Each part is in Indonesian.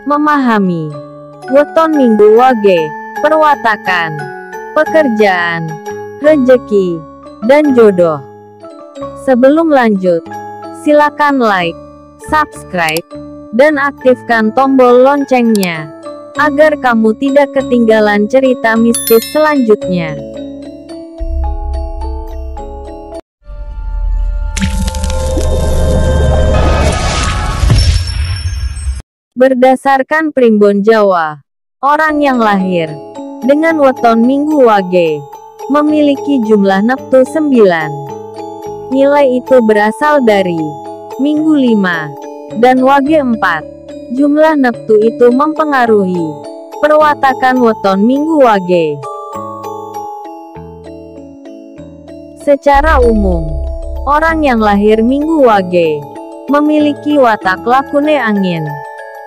Memahami weton minggu wage, perwatakan, pekerjaan, rejeki, dan jodoh. Sebelum lanjut, silakan like, subscribe, dan aktifkan tombol loncengnya, agar kamu tidak ketinggalan cerita mistis selanjutnya. Berdasarkan Primbon Jawa, orang yang lahir dengan weton minggu wage memiliki jumlah neptu 9. Nilai itu berasal dari minggu 5 dan wage 4. Jumlah neptu itu mempengaruhi perwatakan weton minggu wage. Secara umum, orang yang lahir minggu wage memiliki watak lakune angin,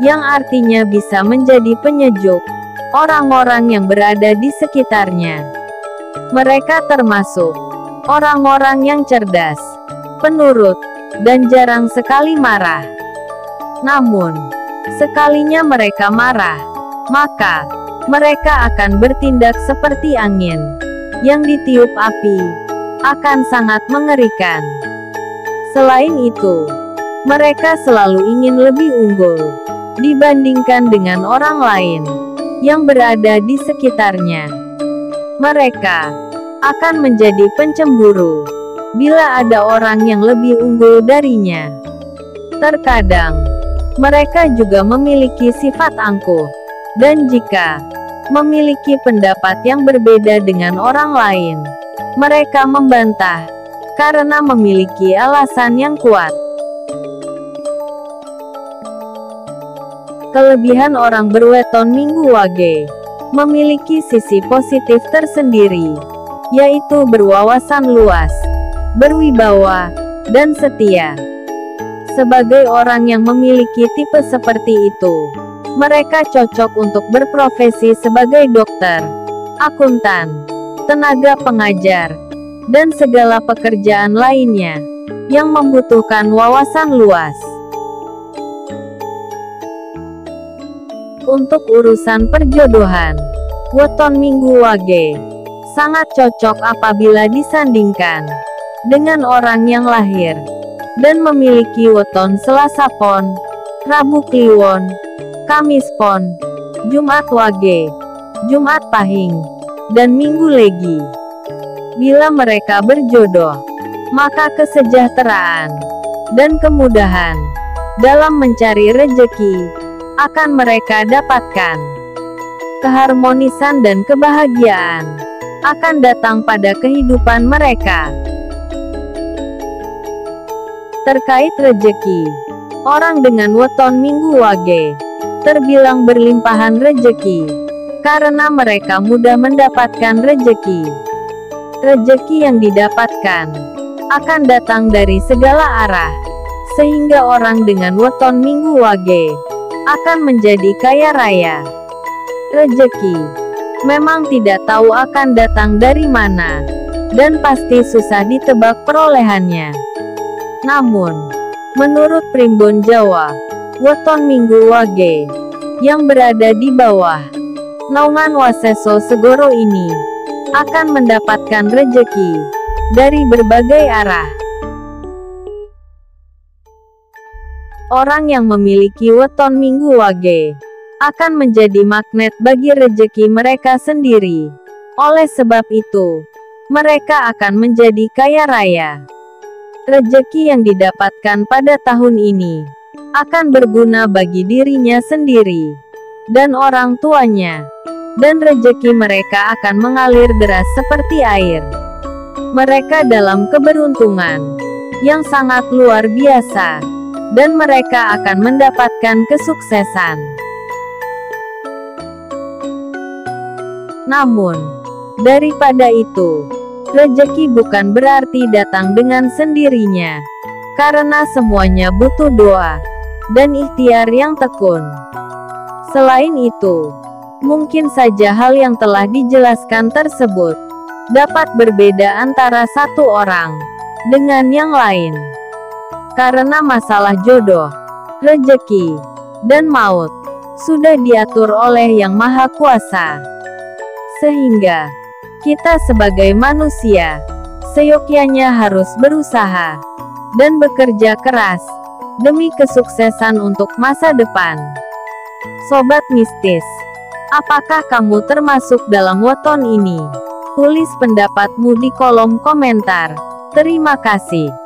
yang artinya bisa menjadi penyejuk orang-orang yang berada di sekitarnya. Mereka termasuk orang-orang yang cerdas, penurut, dan jarang sekali marah. Namun, sekalinya mereka marah, maka mereka akan bertindak seperti angin yang ditiup api, akan sangat mengerikan. Selain itu, mereka selalu ingin lebih unggul dibandingkan dengan orang lain yang berada di sekitarnya. Mereka akan menjadi pencemburu bila ada orang yang lebih unggul darinya. Terkadang, mereka juga memiliki sifat angkuh, dan jika memiliki pendapat yang berbeda dengan orang lain, mereka membantah karena memiliki alasan yang kuat. Kelebihan orang berweton minggu wage memiliki sisi positif tersendiri, yaitu berwawasan luas, berwibawa, dan setia. Sebagai orang yang memiliki tipe seperti itu, mereka cocok untuk berprofesi sebagai dokter, akuntan, tenaga pengajar, dan segala pekerjaan lainnya yang membutuhkan wawasan luas. Untuk urusan perjodohan, weton minggu wage sangat cocok apabila disandingkan dengan orang yang lahir dan memiliki weton Selasa Pon, Rabu Kliwon, Kamis Pon, Jumat wage, Jumat Pahing, dan Minggu Legi. Bila mereka berjodoh, maka kesejahteraan dan kemudahan dalam mencari rejeki akan mereka dapatkan. Keharmonisan dan kebahagiaan akan datang pada kehidupan mereka. Terkait rejeki, orang dengan weton minggu wage terbilang berlimpahan rejeki, karena mereka mudah mendapatkan rejeki. Rejeki yang didapatkan akan datang dari segala arah, sehingga orang dengan weton minggu wage akan menjadi kaya raya. Rejeki memang tidak tahu akan datang dari mana, dan pasti susah ditebak perolehannya. Namun, menurut Primbon Jawa, weton minggu wage yang berada di bawah naungan Waseso Segoro ini akan mendapatkan rejeki dari berbagai arah. Orang yang memiliki weton minggu wage akan menjadi magnet bagi rejeki mereka sendiri. Oleh sebab itu, mereka akan menjadi kaya raya. Rejeki yang didapatkan pada tahun ini akan berguna bagi dirinya sendiri dan orang tuanya, dan rejeki mereka akan mengalir deras seperti air. Mereka dalam keberuntungan yang sangat luar biasa, dan mereka akan mendapatkan kesuksesan. Namun, daripada itu, rejeki bukan berarti datang dengan sendirinya, karena semuanya butuh doa dan ikhtiar yang tekun. Selain itu, mungkin saja hal yang telah dijelaskan tersebut dapat berbeda antara satu orang dengan yang lain. Karena masalah jodoh, rejeki, dan maut sudah diatur oleh Yang Maha Kuasa. Sehingga kita sebagai manusia seyogyanya harus berusaha dan bekerja keras demi kesuksesan untuk masa depan. Sobat mistis, apakah kamu termasuk dalam weton ini? Tulis pendapatmu di kolom komentar. Terima kasih.